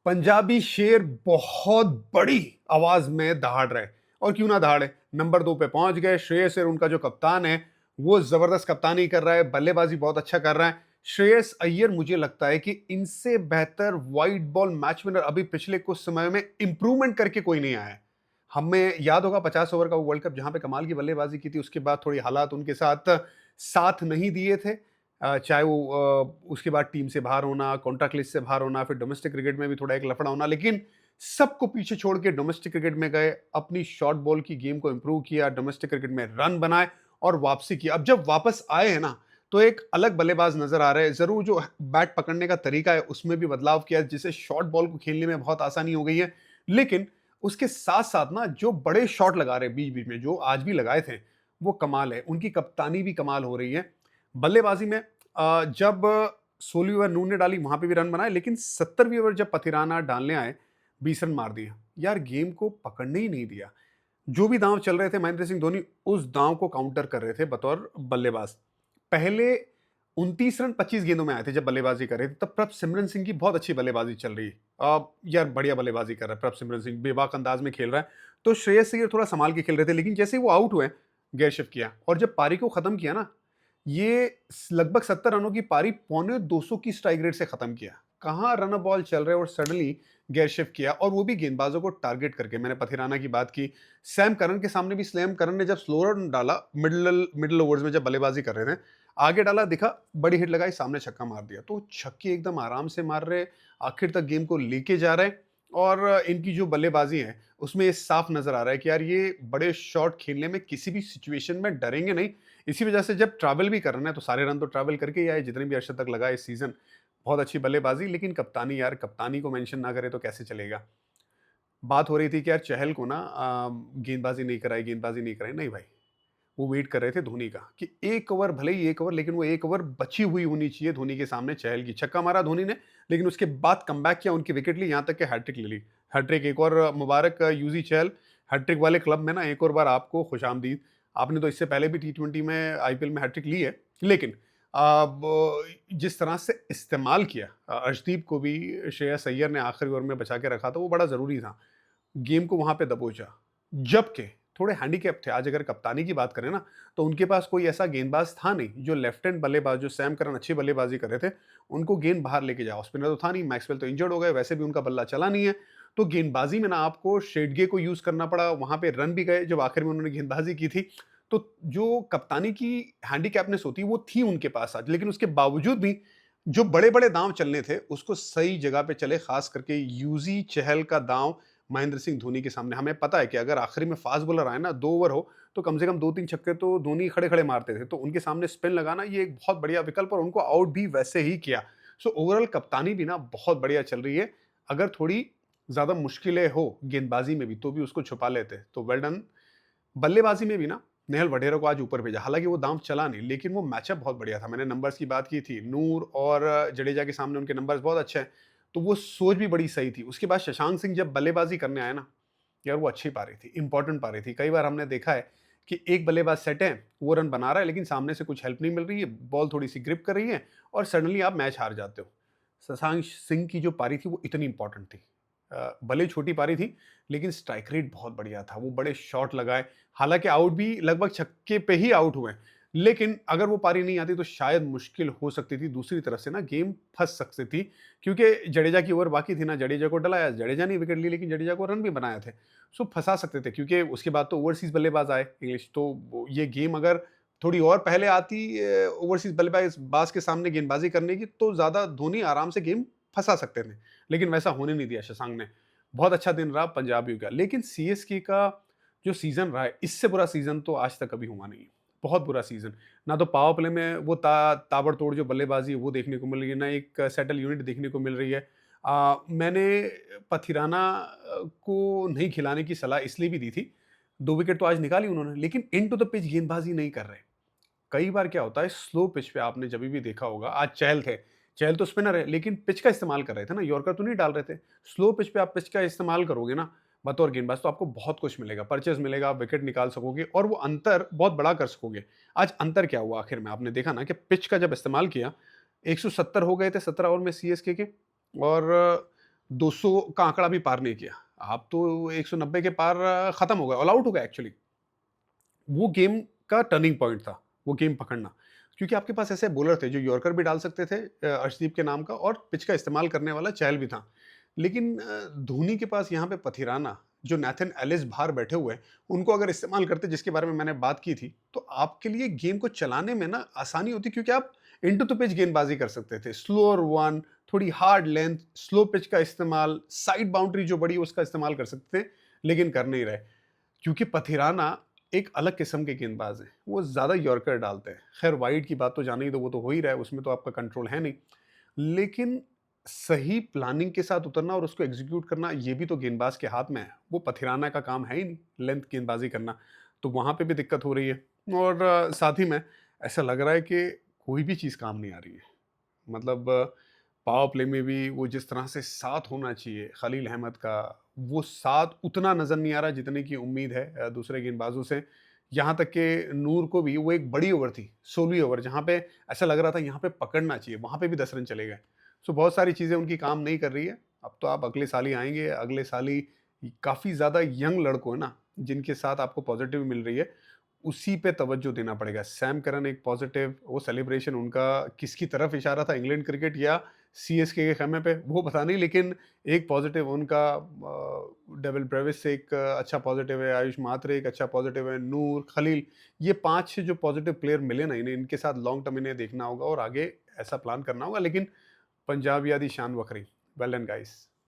पंजाबी शेर बहुत बड़ी आवाज में दहाड़ रहे और क्यों ना दहाड़े। नंबर 2 पे पहुंच गए। श्रेयस अय्यर उनका जो कप्तान है वो जबरदस्त कप्तानी कर रहा है, बल्लेबाजी बहुत अच्छा कर रहा है। श्रेयस अय्यर मुझे लगता है कि इनसे बेहतर वाइट बॉल मैच विनर अभी पिछले कुछ समय में इंप्रूवमेंट करके कोई नहीं आया है। हमें याद होगा 50 ओवर का वो वर्ल्ड कप जहां पे कमाल की बल्लेबाजी की थी, उसके बाद थोड़ी हालात उनके साथ साथ नहीं दिए थे। चाहे वो उसके बाद टीम से बाहर होना, कॉन्ट्रैक्ट लिस्ट से बाहर होना, फिर डोमेस्टिक क्रिकेट में भी थोड़ा एक लफड़ा होना, लेकिन सबको पीछे छोड़ के डोमेस्टिक क्रिकेट में गए, अपनी शॉर्ट बॉल की गेम को इंप्रूव किया, डोमेस्टिक क्रिकेट में रन बनाए और वापसी की। अब जब वापस आए हैं ना, तो एक अलग बल्लेबाज नजर आ रहे हैं। जरूर जो बैट पकड़ने का तरीका है उसमें भी बदलाव किया, जिससे शॉर्ट बॉल को खेलने में बहुत आसानी हो गई है। लेकिन उसके साथ साथ ना जो बड़े शॉट लगा रहे हैं बीच बीच में, जो आज भी लगाए थे, वो कमाल है। उनकी कप्तानी भी कमाल हो रही है। बल्लेबाजी में जब 16वीं ओवर नून ने डाली वहां पे भी रन बनाए, लेकिन 70वीं ओवर जब पथिराना डालने आए 20 रन मार दिए। यार गेम को पकड़ने ही नहीं दिया। जो भी दांव चल रहे थे महेंद्र सिंह धोनी उस दांव को काउंटर कर रहे थे बतौर बल्लेबाज। पहले 29 रन 25 गेंदों में आए थे जब बल्लेबाजी कर रहे थे, तब प्रभ सिमरन सिंह की बहुत अच्छी बल्लेबाजी चल रही है। यार बढ़िया बल्लेबाजी कर रहा है प्रभ सिमरन सिंह, बेबाक अंदाज में खेल रहा है। तो श्रेयस अय्यर थोड़ा संभाल के खेल रहे थे, लेकिन जैसे ही वो आउट हुए गेयर शिफ्ट किया और जब पारी को खत्म किया ना, ये लगभग 70 रनों की पारी पौने 200 की स्ट्राइक रेट से खत्म किया। कहाँ रन बॉल चल रहे और सडनली गेयर शिफ्ट किया, और वो भी गेंदबाजों को टारगेट करके। मैंने पथिराना की बात की, सैम करन के सामने भी सैम करन ने जब स्लो रन डाला मिडल मिडल ओवर्स में जब बल्लेबाजी कर रहे थे, आगे डाला दिखा, बड़ी हिट लगाई, सामने छक्का मार दिया। तो छक्के एकदम आराम से मार रहे, आखिर तक गेम को लेके जा रहे। और इनकी जो बल्लेबाजी है उसमें ये साफ नजर आ रहा है कि यार ये बड़े शॉट खेलने में किसी भी सिचुएशन में डरेंगे नहीं। इसी वजह से जब ट्रैवल भी कर रहे हैं तो सारे रन तो ट्रैवल करके ही आए, जितने भी अर्शद तक लगाए इस सीजन। बहुत अच्छी बल्लेबाजी, लेकिन कप्तानी, यार कप्तानी को मेंशन ना करे तो कैसे चलेगा। बात हो रही थी कि यार चहल को ना गेंदबाजी नहीं कराई, गेंदबाजी नहीं कराई। नहीं भाई, वो वेट कर रहे थे धोनी का कि एक ओवर, भले ही एक ओवर, लेकिन वो एक ओवर बची हुई होनी चाहिए धोनी के सामने। चहल की छक्का मारा धोनी ने, लेकिन उसके बाद कमबैक किया, उनकी विकेट ली, यहाँ तक कि हैट्रिक ले ली। हैट्रिक एक और मुबारक यूजी चहल। हैट्रिक वाले क्लब में ना एक और बार आपको खुशामदीद। आपने तो इससे पहले भी टी20 में आईपीएल में हैट्रिक ली है, लेकिन अब जिस तरह से इस्तेमाल किया अर्शदीप को भी श्रेयस अय्यर ने आखिरी ओवर में बचा के रखा था, वो बड़ा ज़रूरी था। गेम को वहां पे दबोचा, जबकि थोड़े हैंडीकैप थे। आज अगर कप्तानी की बात करें ना, तो उनके पास कोई ऐसा गेंदबाज था नहीं जो लेफ्ट हैंड बल्लेबाज, जो सैम करन अच्छी बल्लेबाजी कर रहे थे, उनको गेंद बाहर लेके जाओ। स्पिनर तो था नहीं, मैक्सवेल तो इंजर्ड हो गए, वैसे भी उनका बल्ला चला नहीं है। तो गेंदबाजी में ना आपको शेडगे को यूज करना पड़ा, वहां पे रन भी गए जब आखिर में उन्होंने गेंदबाजी की थी। तो जो कप्तानी की हैंडीकैपनेस होती वो थी उनके पास आज, लेकिन उसके बावजूद भी जो बड़े बड़े दांव चलने थे उसको सही जगह पे चले। खास करके यूजी चहल का दांव महेंद्र सिंह धोनी के सामने। हमें पता है कि अगर आखिरी में फास्ट बॉलर आए ना, 2 ओवर हो, तो कम से कम 2-3 छक्के तो धोनी खड़े खड़े मारते थे। तो उनके सामने स्पिन लगाना ये एक बहुत बढ़िया विकल्प, और उनको आउट भी वैसे ही किया। सो ओवरऑल कप्तानी भी ना बहुत बढ़िया चल रही है। अगर थोड़ी ज्यादा मुश्किलें हो गेंदबाजी में भी तो भी उसको छुपा लेते, तो वेल डन। बल्लेबाजी में भी ना नेहल वढेरा को आज ऊपर भेजा, हालांकि वो दांव चला नहीं, लेकिन वो मैचअप बहुत बढ़िया था। मैंने नंबर्स की बात की थी, नूर और जडेजा के सामने उनके नंबर्स बहुत अच्छे हैं, तो वो सोच भी बड़ी सही थी। उसके बाद शशांक सिंह जब बल्लेबाजी करने आए ना, यार वो अच्छी पारी थी, इंपॉर्टेंट पारी थी। कई बार हमने देखा है कि एक बल्लेबाज सेट है, वो रन बना रहा है, लेकिन सामने से कुछ हेल्प नहीं मिल रही है, बॉल थोड़ी सी ग्रिप कर रही है और सडनली आप मैच हार जाते हो। शशांक सिंह की जो पारी थी वो इतनी इंपॉर्टेंट थी। भले छोटी पारी थी, लेकिन स्ट्राइक रेट बहुत बढ़िया था। वो बड़े शॉट लगाए, हालांकि आउट भी लगभग छक्के पे ही आउट हुए, लेकिन अगर वो पारी नहीं आती तो शायद मुश्किल हो सकती थी। दूसरी तरफ से ना गेम फंस सकती थी, क्योंकि जडेजा की ओवर बाकी थी ना, जडेजा को डलाया, जडेजा ने विकेट ली, लेकिन जडेजा को रन भी बनाए थे। सो फंसा सकते थे, क्योंकि उसके बाद तो ओवरसीज बल्लेबाज आए इंग्लिश। तो ये गेम अगर थोड़ी और पहले आती ओवरसीज बल्लेबाज बाज के सामने गेंदबाजी करने की, तो ज्यादा धोनी आराम से गेम फंसा सकते थे, लेकिन वैसा होने नहीं दिया शशांक ने। बहुत अच्छा दिन रहा पंजाबियों का। लेकिन सीएसके का जो सीजन रहा है, इससे बुरा सीजन तो आज तक कभी हुआ नहीं। बहुत बुरा सीजन। ना तो पावर प्ले में वो ताबड़तोड़ जो बल्लेबाजी है वो देखने को मिल रही है, ना एक सेटल यूनिट देखने को मिल रही है। मैंने पथिराना को नहीं खिलाने की सलाह इसलिए भी दी थी, 2 विकेट तो आज निकाली उन्होंने, लेकिन इन टू द पिच गेंदबाजी नहीं कर रहे। कई बार क्या होता है स्लो पिच पे, आपने जब भी देखा होगा, आज चहल थे, चहल तो स्पिनर है, लेकिन पिच का इस्तेमाल कर रहे थे ना, यॉर्कर तो नहीं डाल रहे थे। स्लो पिच पे आप पिच का इस्तेमाल करोगे ना बतौर गेंदबाज, तो आपको बहुत कुछ मिलेगा, परचेज मिलेगा, आप विकेट निकाल सकोगे और वो अंतर बहुत बड़ा कर सकोगे। आज अंतर क्या हुआ आखिर में, आपने देखा ना कि पिच का जब इस्तेमाल किया, 170 हो गए थे 17 ओवर में सीएसके के, और 200 का आंकड़ा भी पार नहीं किया। आप तो 190 के पार खत्म हो गए, ऑल आउट हो गए एक्चुअली। वो गेम का टर्निंग पॉइंट था, वो गेम पकड़ना। क्योंकि आपके पास ऐसे बॉलर थे जो यॉर्कर भी डाल सकते थे अर्शदीप के नाम का, और पिच का इस्तेमाल करने वाला चहल भी था। लेकिन धोनी के पास यहाँ पे पथिराना, जो नेथन एलिस बाहर बैठे हुए हैं, उनको अगर इस्तेमाल करते, जिसके बारे में मैंने बात की थी, तो आपके लिए गेम को चलाने में ना आसानी होती, क्योंकि आप इंटू द पिच गेंदबाजी कर सकते थे। स्लोअर वन, थोड़ी हार्ड लेंथ, स्लो पिच का इस्तेमाल, साइड बाउंड्री जो बड़ी है उसका इस्तेमाल कर सकते थे, लेकिन कर नहीं रहे। क्योंकि पथिराना एक अलग किस्म के गेंदबाज हैं, वो ज़्यादा यॉर्कर डालते हैं। खैर वाइड की बात तो जाने ही दो, वो तो हो ही रहा है, उसमें तो आपका कंट्रोल है नहीं। लेकिन सही प्लानिंग के साथ उतरना और उसको एग्जीक्यूट करना, ये भी तो गेंदबाज के हाथ में है। वो पथिराना का काम है ही नहीं, लेंथ गेंदबाजी करना। तो वहाँ पे भी दिक्कत हो रही है। और साथ ही में ऐसा लग रहा है कि कोई भी चीज़ काम नहीं आ रही है। मतलब पावर प्ले में भी वो जिस तरह से साथ होना चाहिए खलील अहमद का, वो साथ उतना नज़र नहीं आ रहा जितने की उम्मीद है दूसरे गेंदबाजों से। यहाँ तक कि नूर को भी, वो एक बड़ी ओवर थी, 16वीं ओवर, जहाँ पे ऐसा लग रहा था यहाँ पे पकड़ना चाहिए, वहाँ पे भी 10 रन चले गए। सो बहुत सारी चीज़ें उनकी काम नहीं कर रही है। अब तो आप अगले साल ही आएँगे, अगले साल ही काफ़ी ज़्यादा यंग लड़कों है ना, जिनके साथ आपको पॉज़िटिव मिल रही है, उसी पे तवज्जो देना पड़ेगा। सैम करन एक पॉज़िटिव, वो सेलिब्रेशन उनका किसकी तरफ इशारा था, इंग्लैंड क्रिकेट या सीएसके के खेमे पे, वो पता नहीं, लेकिन एक पॉज़िटिव उनका डेविल ब्रेविस एक अच्छा पॉज़िटिव है, आयुष मात्रे एक अच्छा पॉज़िटिव है, नूर, खलील, ये 5 जो पॉज़िटिव प्लेयर मिले ना इन्हें, इनके साथ लॉन्ग टर्म इन्हें देखना होगा और आगे ऐसा प्लान करना होगा। लेकिन पंजाब यादी शान वखरी। Well done guys.